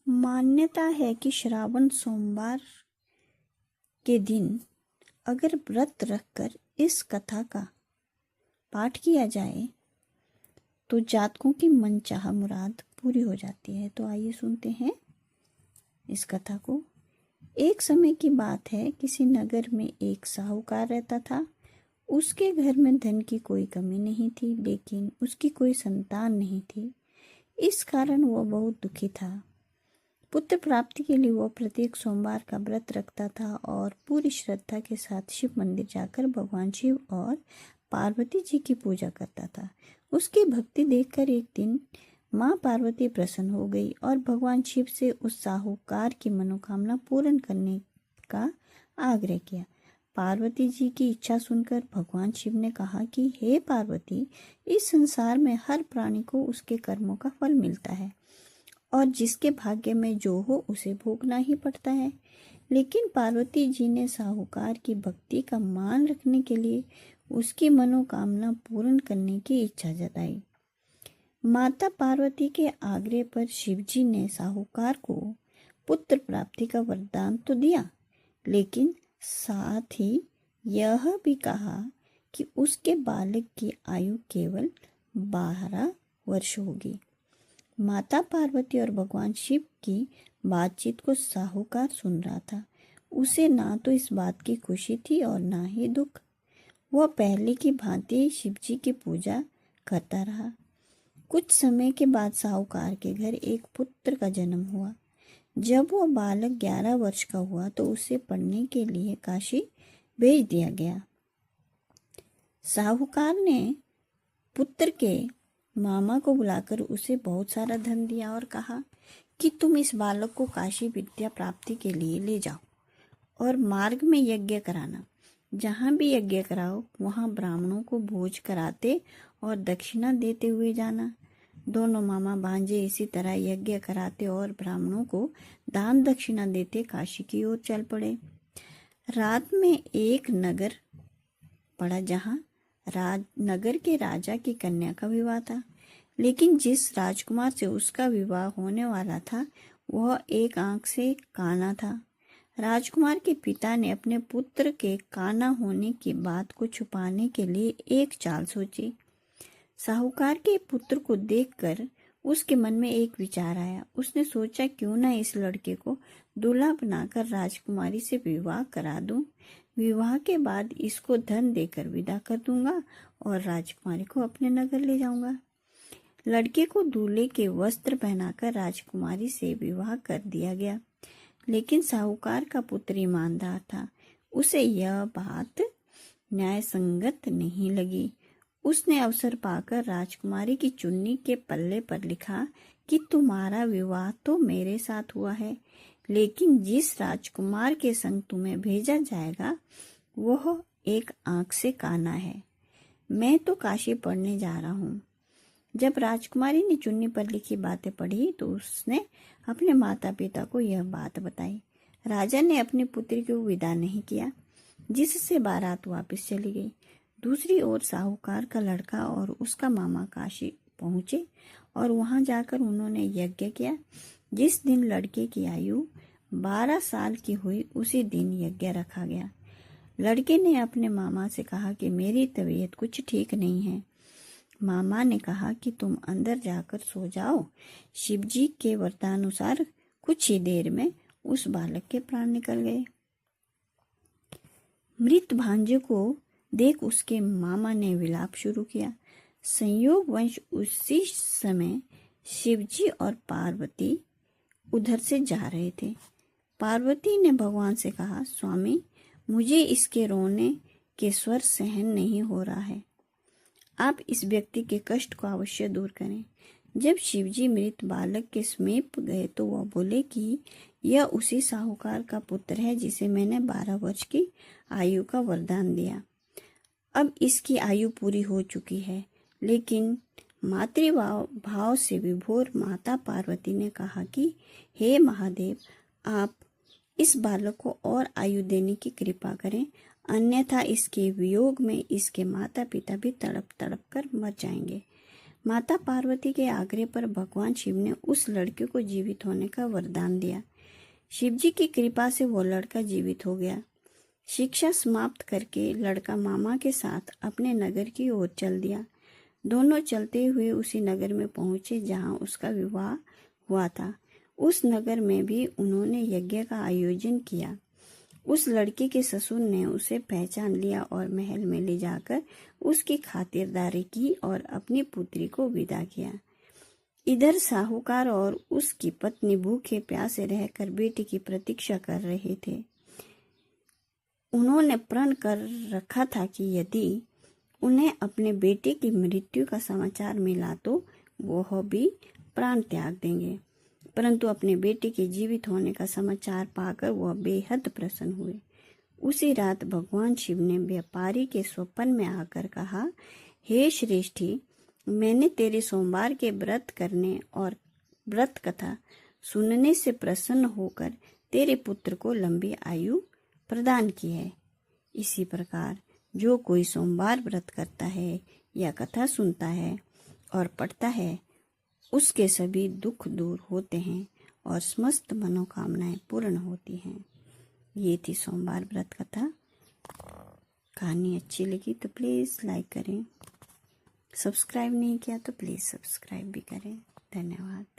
मान्यता है कि श्रावण सोमवार के दिन अगर व्रत रखकर इस कथा का पाठ किया जाए तो जातकों की मनचाहा मुराद पूरी हो जाती है। तो आइए सुनते हैं इस कथा को। एक समय की बात है, किसी नगर में एक साहूकार रहता था। उसके घर में धन की कोई कमी नहीं थी, लेकिन उसकी कोई संतान नहीं थी। इस कारण वह बहुत दुखी था। पुत्र प्राप्ति के लिए वह प्रत्येक सोमवार का व्रत रखता था और पूरी श्रद्धा के साथ शिव मंदिर जाकर भगवान शिव और पार्वती जी की पूजा करता था। उसकी भक्ति देखकर एक दिन माँ पार्वती प्रसन्न हो गई और भगवान शिव से उस साहूकार की मनोकामना पूर्ण करने का आग्रह किया। पार्वती जी की इच्छा सुनकर भगवान शिव ने कहा कि हे पार्वती, इस संसार में हर प्राणी को उसके कर्मों का फल मिलता है और जिसके भाग्य में जो हो उसे भोगना ही पड़ता है। लेकिन पार्वती जी ने साहूकार की भक्ति का मान रखने के लिए उसकी मनोकामना पूर्ण करने की इच्छा जताई। माता पार्वती के आग्रह पर शिवजी ने साहूकार को पुत्र प्राप्ति का वरदान तो दिया, लेकिन साथ ही यह भी कहा कि उसके बालक की आयु केवल 12 वर्ष होगी। माता पार्वती और भगवान शिव की बातचीत को साहूकार सुन रहा था। उसे ना तो इस बात की खुशी थी और ना ही दुख। वह पहले की भांति शिवजी की पूजा करता रहा। कुछ समय के बाद साहूकार के घर एक पुत्र का जन्म हुआ। जब वह बालक 11 वर्ष का हुआ तो उसे पढ़ने के लिए काशी भेज दिया गया। साहूकार ने पुत्र के मामा को बुलाकर उसे बहुत सारा धन दिया और कहा कि तुम इस बालक को काशी विद्या प्राप्ति के लिए ले जाओ और मार्ग में यज्ञ कराना। जहाँ भी यज्ञ कराओ वहाँ ब्राह्मणों को भोज कराते और दक्षिणा देते हुए जाना। दोनों मामा भांजे इसी तरह यज्ञ कराते और ब्राह्मणों को दान दक्षिणा देते काशी की ओर चल पड़े। रात में एक नगर पड़ा जहाँ नगर के राजा की कन्या का विवाह था, लेकिन जिस राजकुमार से उसका विवाह होने वाला था वह एक आंख से काना था। राजकुमार के पिता ने अपने पुत्र के काना होने की बात को छुपाने के लिए एक चाल सोची। साहूकार के पुत्र को देखकर उसके मन में एक विचार आया। उसने सोचा क्यों ना इस लड़के को दूल्हा बनाकर राजकुमारी से विवाह करा दूं। विवाह के बाद इसको धन देकर विदा कर दूंगा और राजकुमारी को अपने नगर ले जाऊंगा। लड़के को दूल्हे के वस्त्र पहनाकर राजकुमारी से विवाह कर दिया गया, लेकिन साहूकार का पुत्र ईमानदार था। उसे यह बात न्याय संगत नहीं लगी। उसने अवसर पाकर राजकुमारी की चुन्नी के पल्ले पर लिखा कि तुम्हारा विवाह तो मेरे साथ हुआ है, लेकिन जिस राजकुमार के संग तुम्हें भेजा जाएगा वह एक आंख से काना है। मैं तो काशी पढ़ने जा रहा हूँ। जब राजकुमारी ने चुन्नी पर लिखी बातें पढ़ी तो उसने अपने माता पिता को यह बात बताई। राजा ने अपनी पुत्री को विदा नहीं किया, जिससे बारात वापस चली गई। दूसरी ओर साहूकार का लड़का और उसका मामा काशी पहुंचे और वहां जाकर उन्होंने यज्ञ किया। जिस दिन लड़के की आयु 12 साल की हुई उसी दिन यज्ञ रखा गया। लड़के ने अपने मामा से कहा कि मेरी तबीयत कुछ ठीक नहीं है। मामा ने कहा कि तुम अंदर जाकर सो जाओ। शिवजी के वरदानुसार कुछ ही देर में उस बालक के प्राण निकल गए। मृत भांजे को देख उसके मामा ने विलाप शुरू किया। संयोगवश उसी समय शिवजी और पार्वती उधर से जा रहे थे। पार्वती ने भगवान से कहा, स्वामी, मुझे इसके रोने के स्वर सहन नहीं हो रहा है। आप इस व्यक्ति के कष्ट को अवश्य दूर करें। जब शिवजी मृत बालक के समीप गए तो वह बोले कि यह उसी साहूकार का पुत्र है जिसे मैंने 12 वर्ष की आयु का वरदान दिया। अब इसकी आयु पूरी हो चुकी है। लेकिन मातृभाव से विभोर माता पार्वती ने कहा कि हे महादेव, आप इस बालक को और आयु देने की कृपा करें, अन्यथा इसके वियोग में इसके माता पिता भी तड़प तड़प कर मर जाएंगे। माता पार्वती के आग्रह पर भगवान शिव ने उस लड़के को जीवित होने का वरदान दिया। शिवजी की कृपा से वो लड़का जीवित हो गया। शिक्षा समाप्त करके लड़का मामा के साथ अपने नगर की ओर चल दिया। दोनों चलते हुए उसी नगर में पहुंचे जहां उसका विवाह हुआ था। उस नगर में भी उन्होंने यज्ञ का आयोजन किया। उस लड़के के ससुर ने उसे पहचान लिया और महल में ले जाकर उसकी खातिरदारी की और अपनी पुत्री को विदा किया। इधर साहूकार और उसकी पत्नी भूखे प्यासे रहकर बेटी की प्रतीक्षा कर रहे थे। उन्होंने प्रण कर रखा था कि यदि उन्हें अपने बेटे की मृत्यु का समाचार मिला तो वह भी प्राण त्याग देंगे, परंतु अपने बेटे के जीवित होने का समाचार पाकर वह बेहद प्रसन्न हुए। उसी रात भगवान शिव ने व्यापारी के स्वप्न में आकर कहा, हे श्रेष्ठी, मैंने तेरे सोमवार के व्रत करने और व्रत कथा सुनने से प्रसन्न होकर तेरे पुत्र को लंबी आयु प्रदान की है। इसी प्रकार जो कोई सोमवार व्रत करता है या कथा सुनता है और पढ़ता है, उसके सभी दुख दूर होते हैं और समस्त मनोकामनाएं पूर्ण होती हैं। ये थी सोमवार व्रत कथा। कहानी अच्छी लगी तो प्लीज़ लाइक करें, सब्सक्राइब नहीं किया तो प्लीज़ सब्सक्राइब भी करें। धन्यवाद।